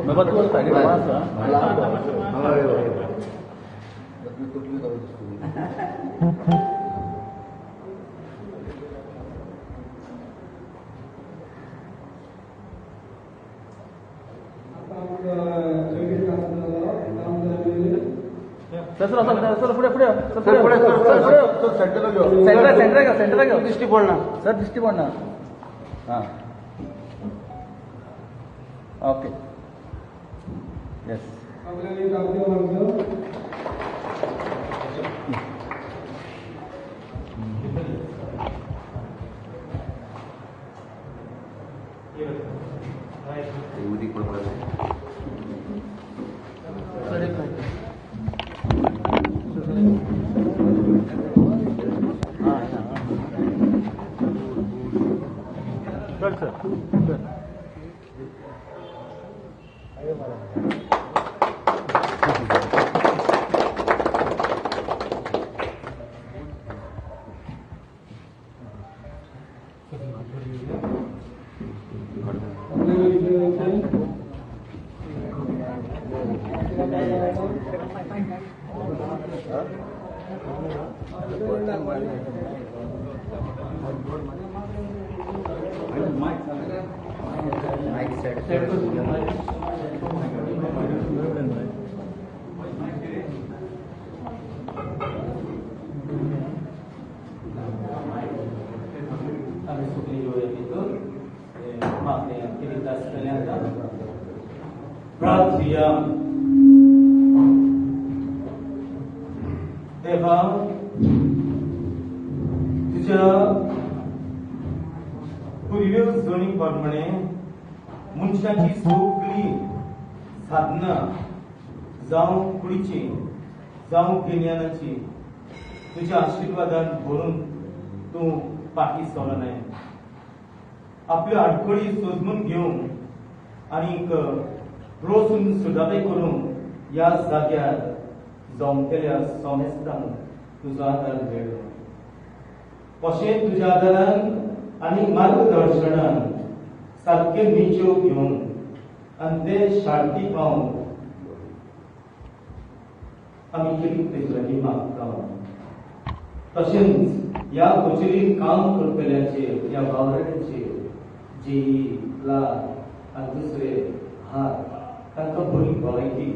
Bapak tuh tadi masa. Sir दृष्टी बोलना हाँ ओके यस देवा तुझ्या पूर्वी जोणी प्रमाणे मनशाची सगळी साधना जावं कुडीची जावं गिन्यानाची तुझ्या आशीर्वादान भरून तू पाठी सोडला नाही आपली अडखळी सोजमून घेऊन आणि रोसून सुदावे करून या जाग्यार जमकेल्या सोमेस्तांक तुजो आदार मेळ्ळो अशें तुज्या आदारान आनी मार्गदर्शनान सारके निच्यो घेवन आनी ते शांती पावन आमी कितें तुजे लागीं मागता तशेंच या कचेरीत काम करतल्यांचेर या वावरड्यांचेर जी ला आनी दुसरे हात तांकां बरी भलायकी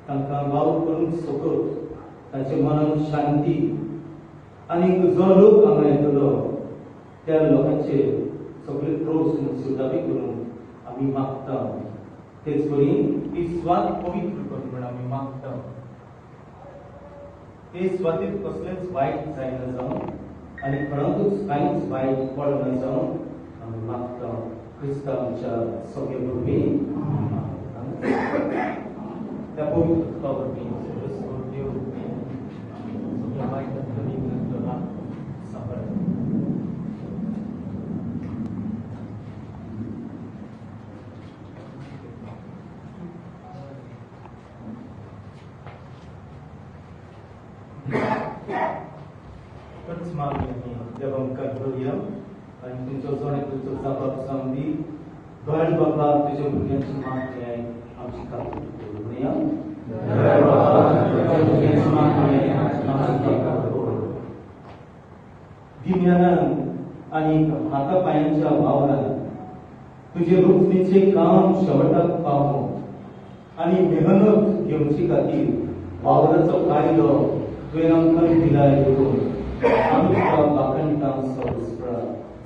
तांकां वावर करून सकत तांच्या मनान शांती आनी जो लोक हांगा येतलो त्या लोकांचेर सगळे रोस सुदावी करून आमी मागता तेच बरी ती स्वात पवित्र कर म्हण आमी मागता ते स्वातीत कसलेंच वायट जायना जावं आनी खरोच कांयच वायट पडना जावं आमी मागता क्रिस्तांवांच्या सगळे भुरगे त्या पवित्र वरवीं देव सगळ्या वायट तरेन सांबाळ खंयच मागणी देवांकार करूया आनी तुमचो जोणे तुजो जबाब जावन दी गॉड बाबा तुज्या भुरग्यांची मागणी आहे आमची खात्री करूया गिन्यानान आनी हाता पांयांच्या वावरान तुजे रुचणेचे काम शेवटाक पावूं आनी मेहनत घेवची खातीर वावराचो कायदो तुवें आमकां दिलाय करून आमी तुका वाकणटां सोंसता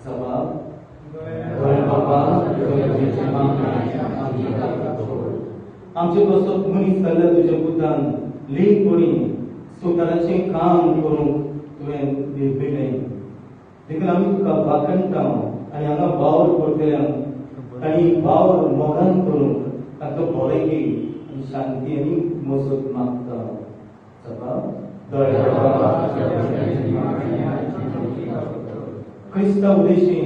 जबाब आमचे बसप मनीस जाल्यार तुज्या पुतान लीनपणी सुताराचें काम करूंक तुवें दिलपिलें देखून आमी तुका वाकणटां आनी हांगा वावर करतल्यांक तांणी वावर मोगान करूंक तांकां भलायकी आनी शांती आनी मजत मागता जबाब क्रिस्ता उदेशी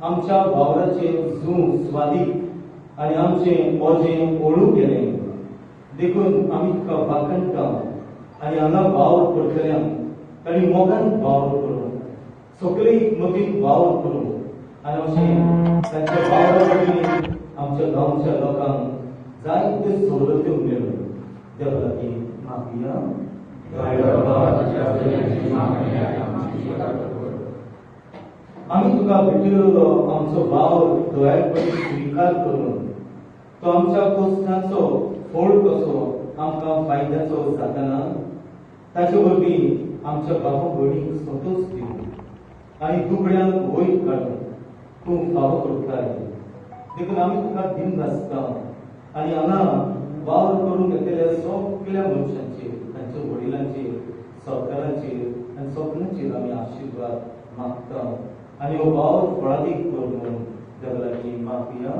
आमच्या वावराचे जूं स्वादीक आनी आमचें ओजें ओळू गेलें देखून आमी तुका वाकणटा आनी हांगा वावर करतल्यांक तांणी मोगान वावर करून सगळी मदीं वावर करूं आनी अशें तांच्या वावरा मदीं आमच्या गांवच्या लोकांक जायत्यो सवलत्यो मेळ्ळ्यो. देवा लागीं मागुया. आमी तुका भेटिल्लो आमचो वावर दयाळपणी स्विकार करून तो आमच्या कश्टाचो फळ कसो आमकां फायद्याचो जाताना ताचे वरवीं आमच्या बाबा भयणीक संतोश दिवं आनी दुबळ्यांक वयर काडून तूं फावो करताय. देखून आमी तुका दिन नासता आनी हांगा वावर करून घेतलेल्या सगळ्या मनशांचेर तांच्या वडिलांचेर सरकारांचेर आनी सगळ्यांचेर आमी आशिर्वाद मागता आनी हो वावर फळादीक कर म्हणून देवा लागीं मागुया.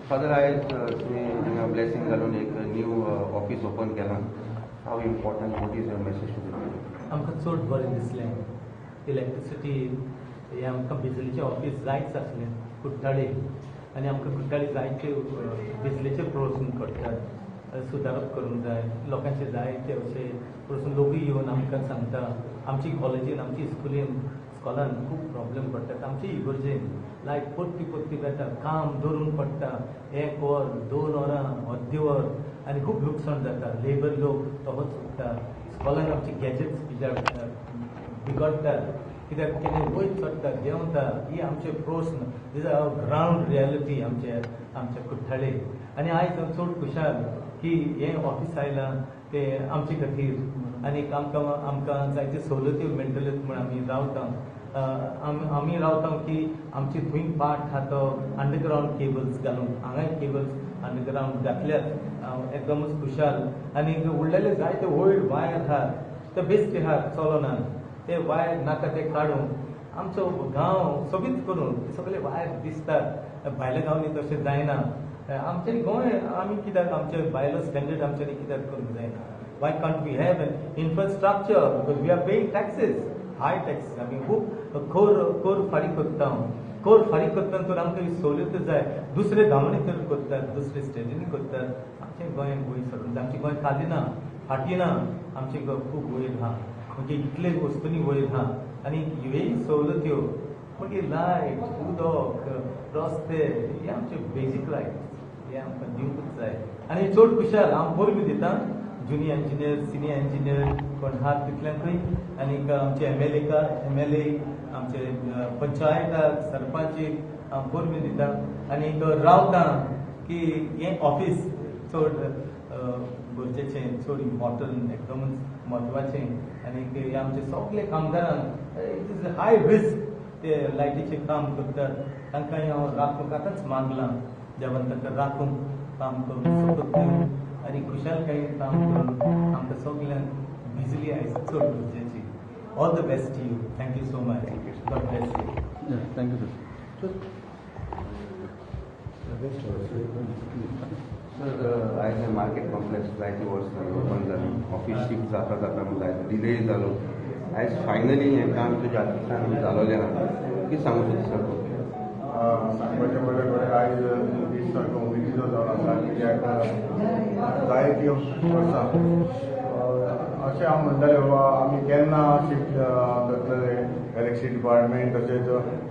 Father, I blessing घालून एक न्यू ऑफिस ओपन केला. How important? What is your message to the people? आमकां चड बरें दिसलें. इलेक्ट्रिसिटी हें आमकां बिजलीचें ऑफिस जायच आसलें कुट्टाळे आनी आमकां कुट्टाळे जायते बिजलीचे प्रश्न पडटात सुदारप करूंक जाय. लोकांचे जायते अशे प्रश्न लोकूय येवन आमकां सांगता. आमची कॉलेजीन आमची स्कॉलान खूब प्रॉब्लेम पडटात. आमचे इगर्जेन लायक पट्टी बेता काम दवरून पडटा. 1 वर 2 वरां अर्दे वर आनी खूब लुकसाण जाता. लेबर लोक तोच सुट्टा. स्कॉलान आमची गॅजेट्स बिगडटात कित्याक कितें वयर चडटा देंवता. ही आमचे प्रश्न दीज आर ग्रावंड रियलिटी आमचे कुट्टाळे. आनी आयज चड खुशाल की हें ऑफिस आयलां तें आमचे खातीर आनी आमकां जायत्यो सवलती मेळटल्यो म्हूण आमी रावता. आमी रावता की आमची थंय पार्ट आहा तो अंडरग्रावंड केबल्स घालून हांगाय केबल्स अंडरग्रावंड घातल्यात. एकदमच खुशाल. आनी उरलेले जायते वयर वायर आहात ते बेश्टे आहात चलोनात. ते वायर नाका ते काडून आमचो गांव सोबीत करून सगळे भायर दिसतात. भायल्या गांवांनी तशें जायना. आमचे गोंय आमी कित्याक आमचे भायलो स्टँडर्ड आमच्यानी कित्याक करूंक जायना? Why can't we have an infrastructure? Because we are paying taxes, high taxes. आमी खूब कोर फारीक करता. कोर फारीक करतना तर आमकां ही सवलत जाय. दुसरे गांवांनी तर करतात, दुसरे स्टेटींनी करतात. आमचें गोंय वयर सरून आमचें गोंय खाली ना, फाटी ना. आमचें गोंय खूब वयर आहा. म्हणजे इतले वस्तूंनी वयर आहा. आनी ह्योय सवलत्यो मागीर लायट, उदक, रस्ते हे आमचे बेजीक रायट्स. हे आमकां दिवंकूच जाय. आनी चड खुशाल हांव पयलीं दिता जुनियर इंजिनियर, सिनियर इंजिनियर कोण आहात तितल्यांकूय. आनीक आमचे MLA, आमचे पंचायताक, सरपंचीक हांव परबी दिता. आनीक रावता की हें ऑफीस चड गरजेचें, चड इम्पॉर्टंट, एकदमच म्हत्वाचें. आनीक हे आमचे सगळे कामगारांक इट इज हाय रिस्क ते लायटीचें काम करतात. तांकांय हांव राखूंक आतांच मागलां देवान तांकां राखूंक काम करून सतत आनी खुशालकायेन काम करून आमकां सगळ्यांक बिजली आयज चड गरजेची. All the best to you. Thank you so much. God bless you. Thank you sir. Sir आयज मार्केट कॉम्प्लेक्स जायती वर्सां ओपन जालें. ऑफीस शिफ्ट जाता जायत डिले जालो. आयज फायनली हें काम तुज्या हातींतल्यान जालोलें आहा. कितें सांगूं सोदता सर? सांगपाचें म्हळ्यार थोडे आयज दीस सारको उमेदीचो जावन आसा. कित्याक जायती वर्सां अशें हांव म्हणटालें बाबा आमी केन्ना शिफ्ट करतले इलेक्ट्रिसिटी डिपार्टमेंट तशेंच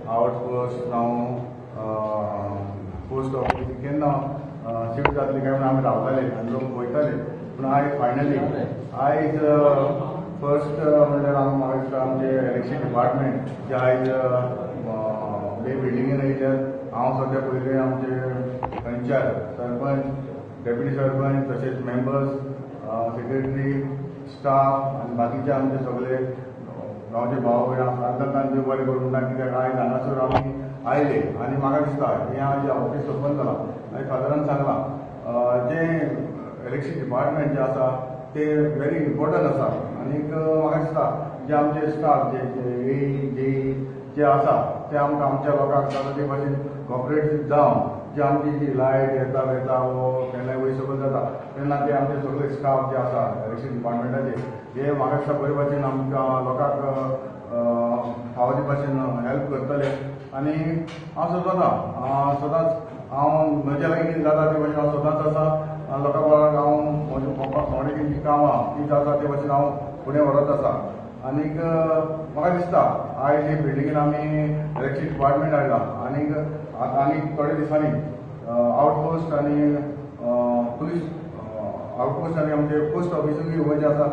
आउटपोस्ट जावं पोस्ट ऑफीस केन्ना शिफ्ट जातली काय म्हणून आमी रावताले आनी लोक वयताले. पूण आयज फायनली आयज फर्स्ट म्हणल्यार हांव म्हाका दिसता आमचे इलेक्ट्रिसिटी डिपार्टमेंट जे आयज हे बिल्डिंगेन येयल्यार हांव सद्या पयलीं आमचे पंचायत, सरपंच, डेप्युटी सरपंच तशेंच मेंबर्स, सेक्रेटरी, स्टाफ आनी बाकीचे आमचे सगळे गांवचे भाव भयण आसा तांकां देव बरें करूं. कित्याक आयज हांगासर आमी आयले आनी म्हाका दिसता हें हांव जें ऑफीस ओपन जालां हांवें सादारण सांगलां जें इलेक्ट्रिसिटी डिपार्टमेंट जें आसा तें व्हेरी इम्पॉर्टंट आसा. आनीक म्हाका दिसता जे आमचे स्टाफ जे जे आसा ते आमकां आमच्या लोकांक जाता ते भाशेन कॉपरेट जावन जे आमची जी लायट येता वेता वो केन्नाय वयर सकयल जाता तेन्ना ते आमचे सगळे स्टाफ जे आसा इलेक्ट्रिसिटी डिपार्टमेंटाचे हे म्हाका दिसता बरे भाशेन आमकां लोकांक फावो ते भाशेन हेल्प करतले. आनी हांव सदांच हांव म्हज्या लागीं कितें जाता ते भाशेन हांव सदांच आसा. लोकां बरोबर हांव म्हज्या थोडीं जी कामां ती जाता ते भाशेन हांव फुडें व्हरत आसा. आनीक म्हाका दिसता आयज हे बिल्डिंगेन आमी इलेक्ट्रिसिटी डिपार्टमेंट हाडला आनीक थोड्या दिसांनी आउटपोस्ट आनी पुलीस आउटपोस्ट आनी आमचे पोस्ट ऑफिसूय येवपाचें आसा.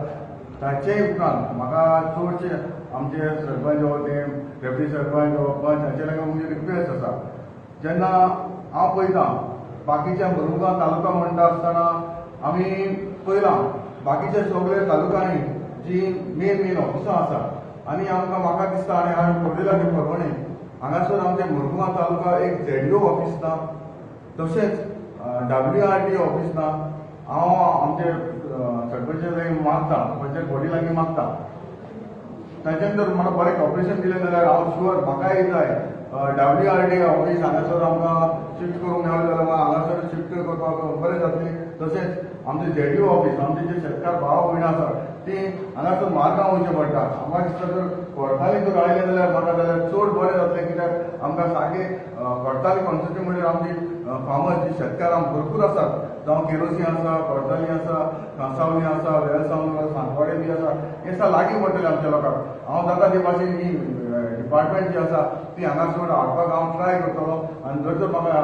ताचेय उपरांत म्हाका चडशे आमचे सरपंच हो ते डेप्युटी सरपंच हो पंच हाचे लागीं म्हणजे रिक्वेस्ट आसा. जेन्ना हांव पळयतां बाकीच्या मुर्मुगांव तालुका म्हणटा आसतना आमी पळयलां बाकीच्या सगळे तालुकांनी जी मेन ऑफिसां आसा आनी म्हाका दिसता आनी हांवें पळयलां ते प्रमाणे हांगासर आमचे मुर्मुगांव तालुका एक ZDO ऑफीस ना, तशेंच WRDO ऑफीस ना. हांव आमचे सरपंचा लागीं मागतां, पंचायत बॉडी लागीं मागतां तांच्यान जर म्हाका बरें कॉपरेशन दिलें जाल्यार हांव शुअर म्हाकाय जाय WRDO ऑफीस हांगासर आमकां शिफ्ट करूंक मेळ्ळें जाल्यार हांगासर शिफ्ट करपाक बरें जातलें. तशेंच आमचे ZDO ऑफीस आमचे जे शेतकार भाव भयण आसा ती हांगासर मार्गांव वयचें पडटा. म्हाका दिसता जर कोर्टाली जर आयलें जाल्यार म्हाका जाल्यार चड बरें जातलें. कित्याक आमकां सारकें कोर्टाली कॉन्स्टिट्यूट म्हणल्यार आमची फार्मर्स जी शेतकार भरपूर आसात जावं केरोसी आसा, कोर्टाली आसा, कांसावली आसा, वेळसावन सांकवाडे बी आसा हे सा लागीं पडटलें आमच्या लोकांक. हांव जाता ते भाशेन ही डिपार्टमेंट जी आसा ती हांगासर हाडपाक हांव ट्राय करतलो. आनी जर तर म्हाका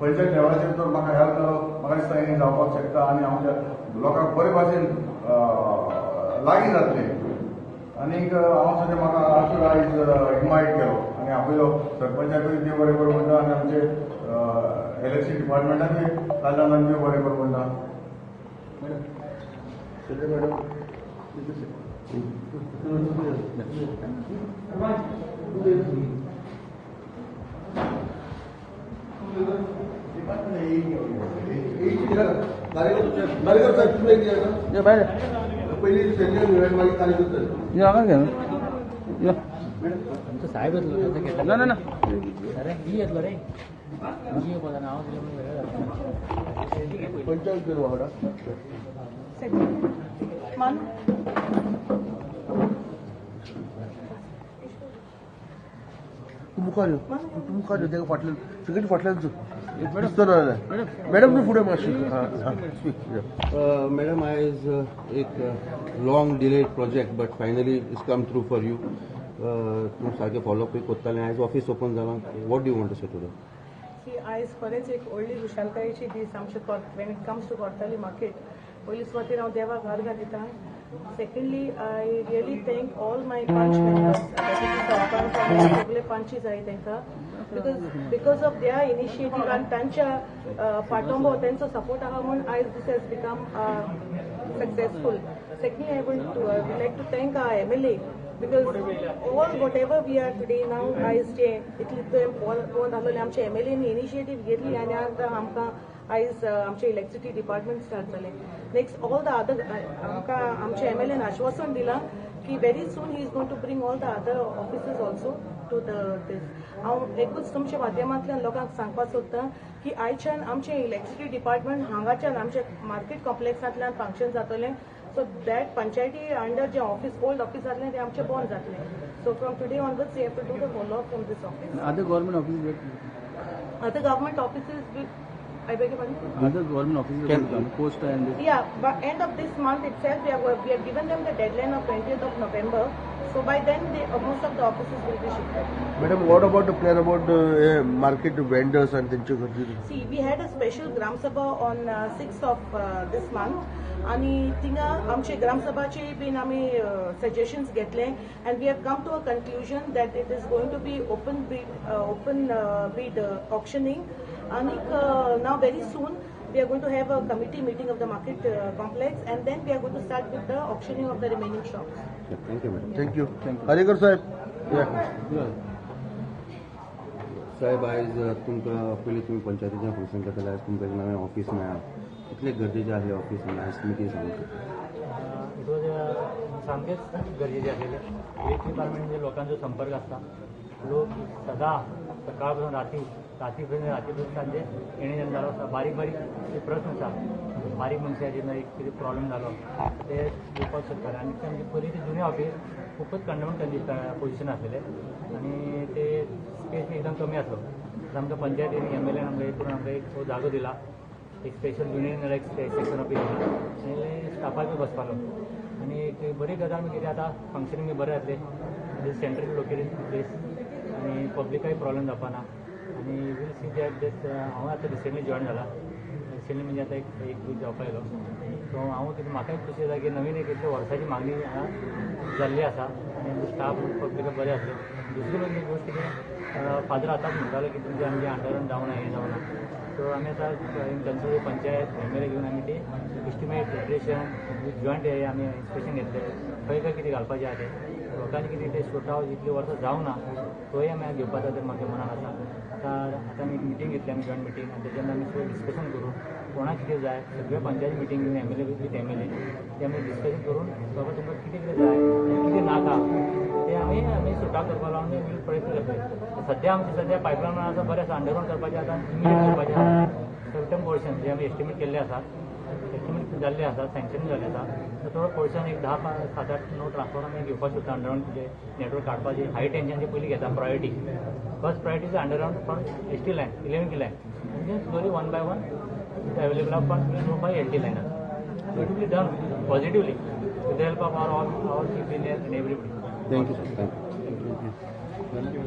पंचायत लेवलाचेर जर म्हाका हेल्प जालो म्हाका दिसता हें जावपाक शकता आनी आमच्या लोकांक बरे भाशेन लागीं जातलें. आनीक हांव सद्या म्हाका हातूंत आयज इन्वायट केलो आनी आपयलो सरपंचाकूय देव बरें करूं म्हणटा आनी आमचे इलेक्ट्रिसिटी डिपार्टमेंटाकूय तांकां देव बरें करूं म्हणटा. ये बाहेर पहिली ये हांगा घे आमचं साहेब येतलो ना ना ना अरे ही येतलो रे ही बघा नाव दिलं म्हणून वेगळं झालं. 45 वाडा मुखार मुखार तेका फाटल्यान सगळी फाटल्यान मॅडम मी फुडें मातशी Madam, एक long delayed project, but finally it's come through for you. तुम सारखे फॉलोअप करताले आयज ऑफिस ओपन जालां. What do you want to say today? की आयज खरेंच एक व्हडली विशालकायेची दीस आमचे when it comes to Cortalim market. पयली सुवातेर हांव देवाक अर्घ दितां. Secondly I really thank all my panch members सगळे पंचीस आहाय तांकां बिकॉज ऑफ देअर इनिशिएटीव आनी तांच्या पाठोंबो तांचो सपोर्ट आहा म्हणून आयज this has become successful. Secondly I would like to thank our MLA because all whatever we are today now आयज जे इतले पळोवन आहलोले आमचे MLA इनिशिएटीव घेतली आनी आतां आमकां आयज आमचे इलेक्ट्रिसिटी डिपार्टमेंट स्टार्ट जालें. नेक्स्ट ऑल द अदर आमकां आमचे MLA आश्वासन दिलां की very soon he is going to bring all the other officers also to this. हांव एकूच तुमच्या माध्यमांतल्यान लोकांक सांगपाक सोदतां की आयच्यान आमचे इलेक्ट्रिसिटी डिपार्टमेंट हांगाच्यान आमच्या मार्केट कॉम्प्लेक्सांतल्यान फंक्शन जातलें. सो दॅट पंचायती अंडर जे ऑफिस ओल्ड ऑफिस जातलें तें आमचें बंद जातलें. So from today onwards we have to do the follow up from this office. other government offices will I beg your pardon? other government offices will come post and Yeah, by end of this month itself, we have given them the deadline of 20th of November. So by then, most of the offices will be shifted. Madam what about the plan about market vendors आणि त्यांचे गरजे See, we had a special Gram Sabha on 6th of this month. आणि थिंगा आमचे ग्रामसभाचे bin आमी suggestions घेतले and we have come to a conclusion that it is going to be open bid auctioning. And now very soon we are going to have a committee meeting of the market complex and then we are going to start with the auctioning of the remaining shops. Thank you, madam. Thank you हरेकर साहेब साहेब आयज तुमकां पयलीं तुमी पंचायतीचें function करतले आयज तुमकां एक नवें ऑफिस मेळ्ळां. कितलें गरजेचें आसलें ऑफिस आयज तुमी कितें सांगू? इट वॉज सामकेंच गरजेचें आसलेलें. इलेक्ट्रिक डिपार्टमेंट म्हणजे लोकांचो संपर्क आसता. लोक सदां सकाळ पासून राती पर्यंत सांजे येणे जाणं जालो आसा. बारीक जे प्रश्न आसा बारीक मनशाचे एक कितें प्रॉब्लेम जालो ते येवपाक शकताले. आनी तेमचे पयलीं ते जुने ऑफिस खूपच कंडमेंट पोजिशन आसलेले आनी ते स्पेस एकदम कमी आसलो. आमकां पंचायतीन MLA आमकां एक करून आमकां एक जागो दिला. एक स्पेशल युनियन एक सेक्शन ऑफिस दिला आनी स्टाफाक बी बसपालो. आनी एक बरी गजाल कितें आतां फंक्शन बी बरें जातलें. सेंट्रल लोकेटेड प्लेस आनी पब्लिकाय प्रॉब्लेम जावपाना. आनी वील सी दॅट हांव आतां रिसेंटली जॉयन जाला. रिसेंटली म्हणजे आतां एक वीक जावपाक येयलो. सो हांव कितें म्हाकाय खुशी जाता की नवीन एक वर्साची मागणी हांगा जाल्ली आसा आनी स्टाफ पब्लिक बरें आसलें. दुसरी म्हणजे गोश्ट कितें फादर आतांच म्हणटालो की तुमच्या आमच्या अंडरान जावना हें जावना. सो आमी आतां कन्सल्ट पंचायत MLA घेवन आमी ते इस्टिमेट प्रिपरेशन जॉयंट हे आमी इन्स्पेक्शन घेतले खंय खंय कितें घालपाचें आहा तें. लोकांनी कितें ते सोर्ट आवट इतलीं वर्सां जावना तोय आमी घेवपाचो तें म्हाज्या मनान आसा. आतां आमी मिटींग घेतली आमी जॉयंट मिटींग आनी तेजेर आमी सगळें डिस्कशन करून कोणाक कितें जाय सगळ्या पंचायत मिटींग घेवन MLA विथ MLA ते आमी डिस्कशन करून बाबा तुमकां कितें कितें जाय कितें नाका ते आमी सोर्ट आवट करपा लागून आमी प्रयत्न करतले. सद्या आमचे पायपलायन आसा बरें आसा अंडरग्रावंड करपाचें आतां इमिडिएट करपाचें आसा. सर्टन पोर्शन जे आमी एस्टिमेट केल्ले आसात एस्टिमेट जाल्ले आसा सँक्शन जाल्ले आसा. सो थोडो पोर्शन एक 10-7-8 नो ट्रान्सफॉर्मर आमी घेवपाक सोदता. अंडरग्रावंड तुजे नेटवर्क काडपाची हाय टेन्शनची पयलीं घेता priority. First priority is underground from ST line 11 kV line म्हणजे slowly 1 by 1 available of fund no by LT liner. It will be done positively with the help of our chief engineer and everybody. Thank you sir. Thank you.